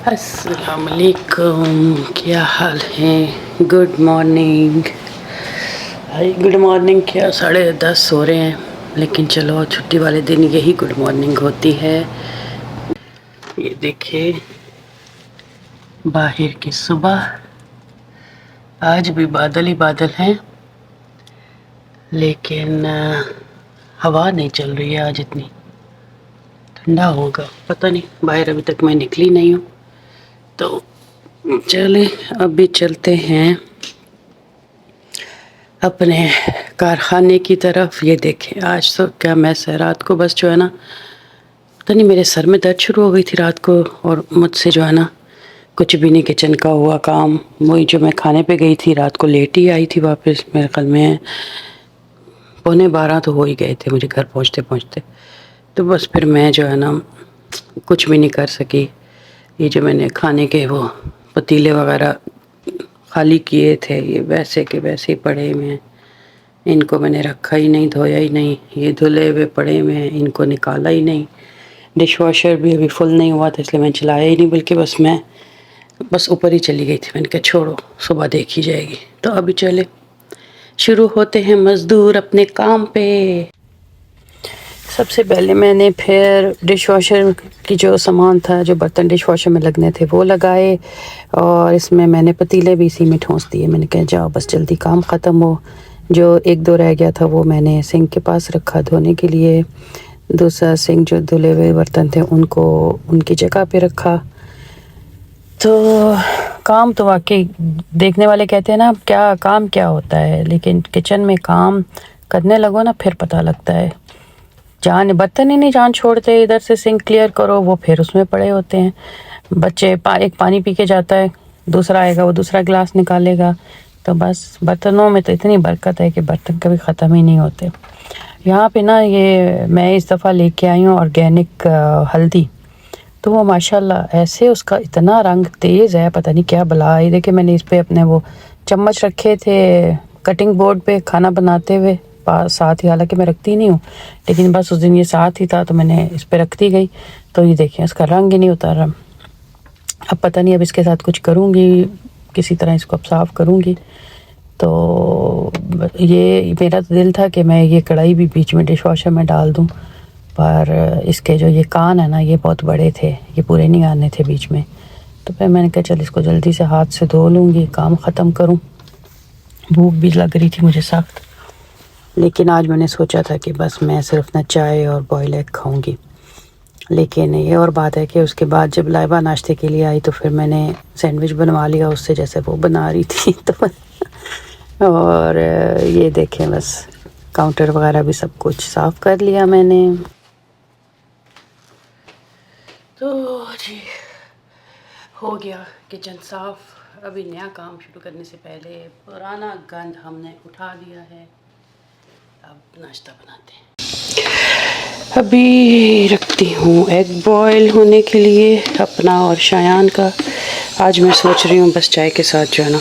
अस्सलाम वालेकुम, क्या हाल है। Good morning. भाई गुड मॉर्निंग क्या 10:30 हो रहे हैं, लेकिन चलो छुट्टी वाले दिन यही गुड मॉर्निंग होती है। ये देखिए बाहर की सुबह, आज भी बादल ही बादल हैं, लेकिन हवा नहीं चल रही है आज इतनी। ठंडा होगा पता नहीं, बाहर अभी तक मैं निकली नहीं हूँ। तो चले अभी चलते हैं अपने कारखाने की तरफ। ये देखें आज तो क्या मैस है। रात को बस जो है ना, पता नहीं मेरे सर में दर्द शुरू हो गई थी रात को, और मुझसे जो है ना कुछ भी नहीं किचन का हुआ काम। वही जो मैं खाने पे गई थी रात को, लेट ही आई थी वापस। मेरे ख्याल में 11:15 तो हो ही गए थे मुझे घर पहुंचते पहुंचते। तो बस फिर मैं जो है ना कुछ भी नहीं कर सकी। ये जो मैंने खाने के वो पतीले वगैरह खाली किए थे, ये वैसे के वैसे ही पड़े हुए हैं। इनको मैंने रखा ही नहीं, धोया ही नहीं। ये धुले हुए पड़े हुए हैं, इनको निकाला ही नहीं। डिश वॉशर भी अभी फुल नहीं हुआ था, इसलिए मैं चलाया ही नहीं, बल्कि मैं बस ऊपर ही चली गई थी। मैंने कहा छोड़ो, सुबह देखी जाएगी। तो अभी चले शुरू होते हैं मज़दूर अपने काम पे। सबसे पहले मैंने फिर डिश वॉशर की जो सामान था, जो बर्तन डिश वॉशर में लगने थे वो लगाए, और इसमें मैंने पतीले भी इसी में ठूंस दिए। मैंने कहा जाओ बस जल्दी काम ख़त्म हो। जो एक दो रह गया था वो मैंने सिंक के पास रखा धोने के लिए। दूसरा सिंक जो धुले हुए बर्तन थे उनको उनकी जगह पे रखा। तो काम तो वाकई देखने वाले कहते हैं ना क्या काम क्या होता है, लेकिन किचन में काम करने लगो ना फिर पता लगता है। जान बर्तन ही नहीं जान छोड़ते। इधर से सिंक क्लियर करो, वो फिर उसमें पड़े होते हैं। बच्चे एक पानी पी के जाता है, दूसरा आएगा वो दूसरा गिलास निकालेगा। तो बस बर्तनों में तो इतनी बरकत है कि बर्तन कभी ख़त्म ही नहीं होते। यहाँ पे ना ये मैं इस दफ़ा लेके आई हूँ ऑर्गेनिक हल्दी। तो वो माशाल्लाह ऐसे उसका इतना रंग तेज़ है, पता नहीं क्या बला है। देखिए मैंने इस पे अपने वो चम्मच रखे थे कटिंग बोर्ड पे खाना बनाते हुए पास साथ ही, हालांकि मैं रखती नहीं हूँ, लेकिन बस उस दिन ये साथ ही था तो मैंने इस पे रखती गई। तो ये देखें इसका रंग ही नहीं उतर रहा। अब पता नहीं, अब इसके साथ कुछ करूँगी, किसी तरह इसको अब साफ़ करूँगी। तो ये मेरा तो दिल था कि मैं ये कढ़ाई भी बीच में डिश वॉशर में डाल दूँ, पर इसके जो ये कान है ना ये बहुत बड़े थे, ये पूरे नहीं आने थे बीच में। तो फिर मैंने कहा चल इसको जल्दी से हाथ से धो लूँगी, काम ख़त्म करूँ। भूख भी लग रही थी मुझे सख्त, लेकिन आज मैंने सोचा था कि बस मैं सिर्फ ना चाय और बॉयल एग खाऊँगी। लेकिन ये और बात है कि उसके बाद जब लाइबा नाश्ते के लिए आई तो फिर मैंने सैंडविच बनवा लिया उससे, जैसे वो बना रही थी। तो और ये देखें बस काउंटर वगैरह भी सब कुछ साफ़ कर लिया मैंने। तो जी हो गया किचन साफ़। अभी नया काम शुरू करने से पहले पुराना गंद हमने उठा लिया है। अब नाश्ता बनाते हैं। अभी रखती हूँ एग बॉयल होने के लिए अपना और शायान का। आज मैं सोच रही हूँ बस चाय के साथ जो है ना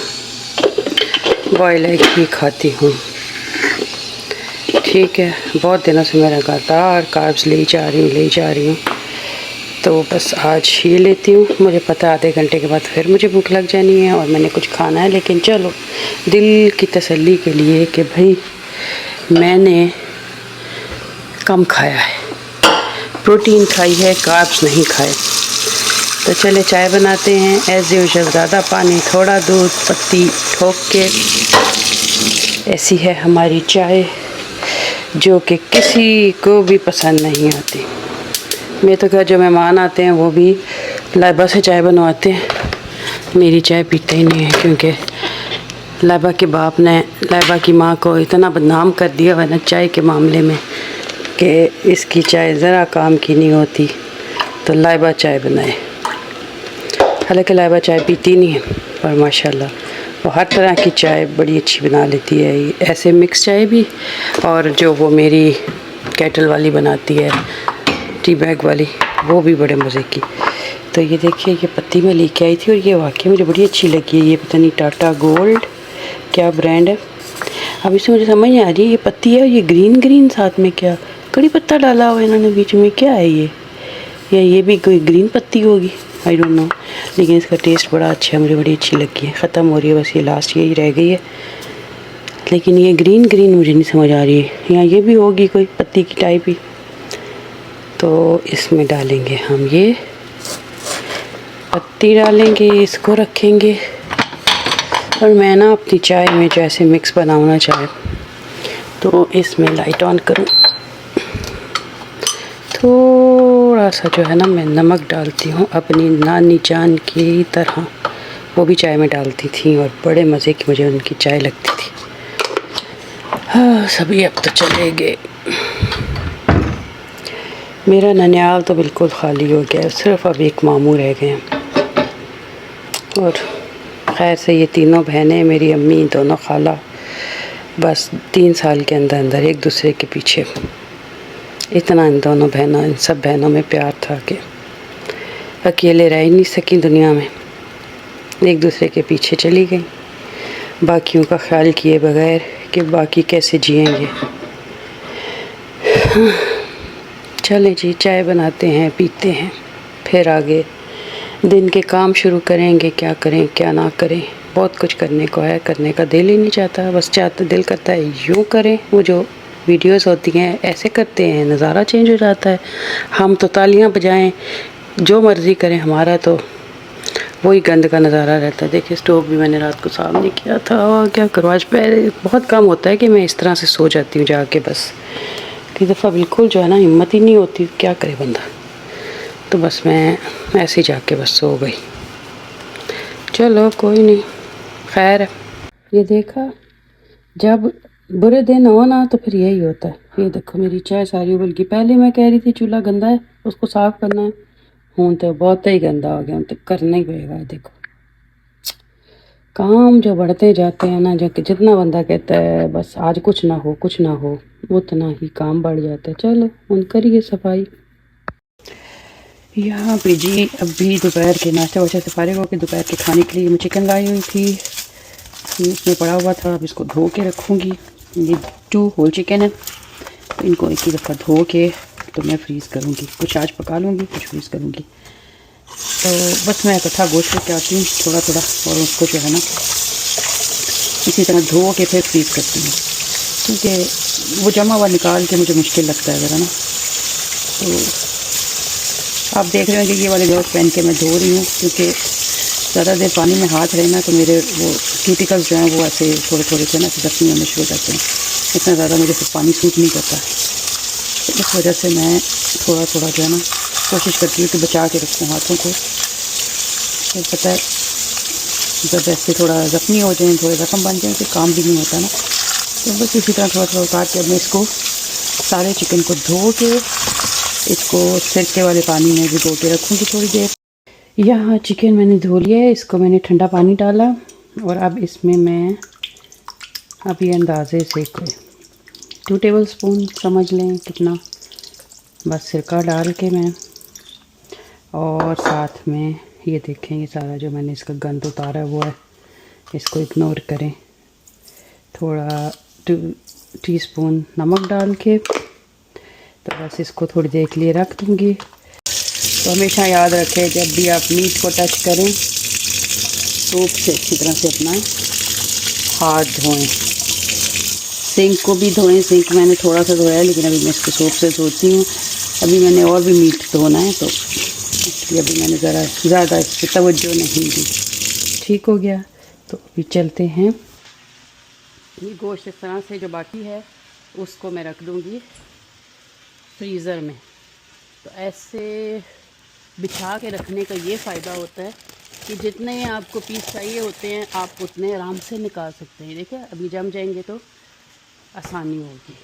बॉयल एग ही खाती हूँ। ठीक है, बहुत दिनों से मैं लगातार कार्ब्स ले जा रही हूँ, तो बस आज ये लेती हूँ। मुझे पता है आधे घंटे के बाद फिर मुझे भूख लग जानी है और मैंने कुछ खाना है, लेकिन चलो दिल की तसल्ली के लिए कि भाई मैंने कम खाया है, प्रोटीन खाई है, कार्ब्स नहीं खाए। तो चले चाय बनाते हैं। एज़ यूजुअल ज़्यादा पानी थोड़ा दूध पत्ती ठोक के, ऐसी है हमारी चाय जो कि किसी को भी पसंद नहीं आती। मेरे तो घर जो मेहमान आते हैं वो भी लाइबा से चाय बनवाते हैं, मेरी चाय पीते ही नहीं है, क्योंकि लाइबा के बाप ने लाइबा की माँ को इतना बदनाम कर दिया हुआ ना चाय के मामले में कि इसकी चाय ज़रा काम की नहीं होती, तो लाइबा चाय बनाए। हालांकि लाइबा चाय पीती नहीं है, पर माशाल्लाह वो हर तरह की चाय बड़ी अच्छी बना लेती है। ऐसे मिक्स चाय भी, और जो वो मेरी केटल वाली बनाती है टी बैग वाली, वो भी बड़े मज़े की। तो ये देखिए ये पत्ती मैं लेके आई थी और ये वाकई मुझे बड़ी अच्छी लगी है। ये पता नहीं टाटा गोल्ड क्या ब्रांड है, अब इससे मुझे समझ नहीं आ रही। ये पत्ती है और ये ग्रीन ग्रीन साथ में क्या कड़ी पत्ता डाला हुआ इन्होंने बीच में, क्या है ये? या ये भी कोई ग्रीन पत्ती होगी, आई डोंट नो। लेकिन इसका टेस्ट बड़ा अच्छा है, मुझे बड़ी अच्छी लगी है। ख़त्म हो रही है बस, ये लास्ट यही रह गई है। लेकिन ये ग्रीन ग्रीन मुझे नहीं समझ आ रही है, या ये भी होगी कोई पत्ती की टाइप ही। तो इसमें डालेंगे हम ये पत्ती डालेंगे, इसको रखेंगे। और मैं ना अपनी चाय में जैसे मिक्स बनाऊँ ना चाय, तो इसमें लाइट ऑन करूँ, थोड़ा सा जो है ना मैं नमक डालती हूँ अपनी नानी जान की तरह। वो भी चाय में डालती थी और बड़े मज़े की मुझे उनकी चाय लगती थी। हाँ सभी अब तो चले गए, मेरा ननिहाल तो बिल्कुल ख़ाली हो गया, सिर्फ अब एक मामू रह गए हैं। और खैर से ये तीनों बहनें, मेरी अम्मी, दोनों खाला, बस 3 साल के अंदर अंदर एक दूसरे के पीछे। इतना इन दोनों बहनों, इन सब बहनों में प्यार था कि अकेले रह ही नहीं सकी दुनिया में, एक दूसरे के पीछे चली गई, बाकियों का ख्याल किए बगैर कि बाकी कैसे जिएंगे। चलें जी, चाय बनाते हैं, पीते हैं, फिर आगे दिन के काम शुरू करेंगे। क्या करें क्या ना करें, बहुत कुछ करने को है, करने का दिल ही नहीं चाहता। बस चाहते दिल करता है यूँ करें, वो जो वीडियोस होती हैं ऐसे करते हैं, नज़ारा चेंज हो जाता है। हम तो तालियां बजाएं, जो मर्ज़ी करें, हमारा तो वही गंद का नज़ारा रहता है। देखिए स्टोव भी मैंने रात को साफ नहीं किया था, और क्या करूँ, आज पहले बहुत कम होता है कि मैं इस तरह से सो जाती हूँ जाके। बस कई दफ़ा बिल्कुल जो है ना हिम्मत ही नहीं होती, क्या करे बंदा। तो बस मैं ऐसे ही जाके बस सो गई। चलो कोई नहीं, खैर है। ये देखा, जब बुरे दिन हो ना तो फिर यही होता है। ये देखो मेरी चाय सारी उबल गई। पहले मैं कह रही थी चूल्हा गंदा है, उसको साफ़ करना है, हूँ तो बहुत ही गंदा हो गया, हूँ तो करना ही पड़ेगा। देखो काम जो बढ़ते जाते हैं ना, जो कि जितना बंदा कहता है बस आज कुछ ना हो कुछ ना हो, उतना ही काम बढ़ जाता है। चलो उन करिए सफाई। यहाँ पे जी अभी दोपहर के नाश्ता वाश्ता से फारिग होकर दोपहर के खाने के लिए मैं चिकन लाई हुई थी, इसमें पड़ा हुआ था। अब इसको धो के रखूँगी। ये 2 होल चिकन है, तो इनको एक ही दफ़ा धो के तो मैं फ्रीज़ करूँगी। कुछ आज पका लूँगी, कुछ फ्रीज़ करूँगी। तो बस मैं इकट्ठा गोश्त लेके आती हूँ थोड़ा थोड़ा, और उसको जो है ना इसी तरह धो के फिर फ्रीज़ करती हूँ, क्योंकि वो जमा हुआ निकाल के मुझे मुश्किल लगता है ज़रा ना। तो आप देख रहे हैं कि ये वाले ग्लव्स पहन के मैं धो रही हूँ, क्योंकि ज़्यादा देर पानी में हाथ रहना तो मेरे वो क्यूटिकल्स जो हैं वो ऐसे थोड़े थोड़े से ना जख्मी होने शुरू हो जाते हैं। इतना ज़्यादा मुझे फिर पानी सूट नहीं करता, तो इस वजह से मैं थोड़ा थोड़ा जो है ना कोशिश करती हूँ कि बचा के रखूँ हाथों को। तो पता है जब ऐसे थोड़ा ज़ख्मी हो जाए, थोड़े ज़ख्म बन जाए, तो काम भी नहीं होता ना। तो बस इसी तरह थोड़ा थोड़ा उतार के अब मैं इसको सारे चिकन को धो के इसको सिरके वाले पानी में भिगो के रखूँगी थोड़ी देर। यहाँ चिकन मैंने धो लिया है, इसको मैंने ठंडा पानी डाला, और अब इसमें मैं अभी अंदाजे से कोई 2 टेबलस्पून समझ लें कितना, बस सिरका डाल के मैं, और साथ में ये देखें ये सारा जो मैंने इसका गंद उतारा हुआ है इसको इग्नोर करें। थोड़ा 2 टीस्पून नमक डाल के तो बस इसको थोड़ी देर के लिए रख दूँगी। तो हमेशा याद रखें जब भी आप मीट को टच करें, सोप से अच्छी तरह से अपना हाथ धोएं। सिंक को भी धोएं, सिंक मैंने थोड़ा सा धोया है, लेकिन अभी मैं इसको सोप से धोती हूँ। अभी मैंने और भी मीट धोना है, तो इसलिए अभी मैंने ज़रा ज़्यादा इस पर तवज्जो नहीं दी। ठीक हो गया, तो अभी चलते हैं। ये गोश्त इस तरह से जो बाकी है उसको मैं रख दूँगी फ्रीज़र में। तो ऐसे बिछा के रखने का ये फ़ायदा होता है कि जितने आपको पीस चाहिए होते हैं आप उतने आराम से निकाल सकते हैं। देखिए अभी जम जाएंगे तो आसानी होगी।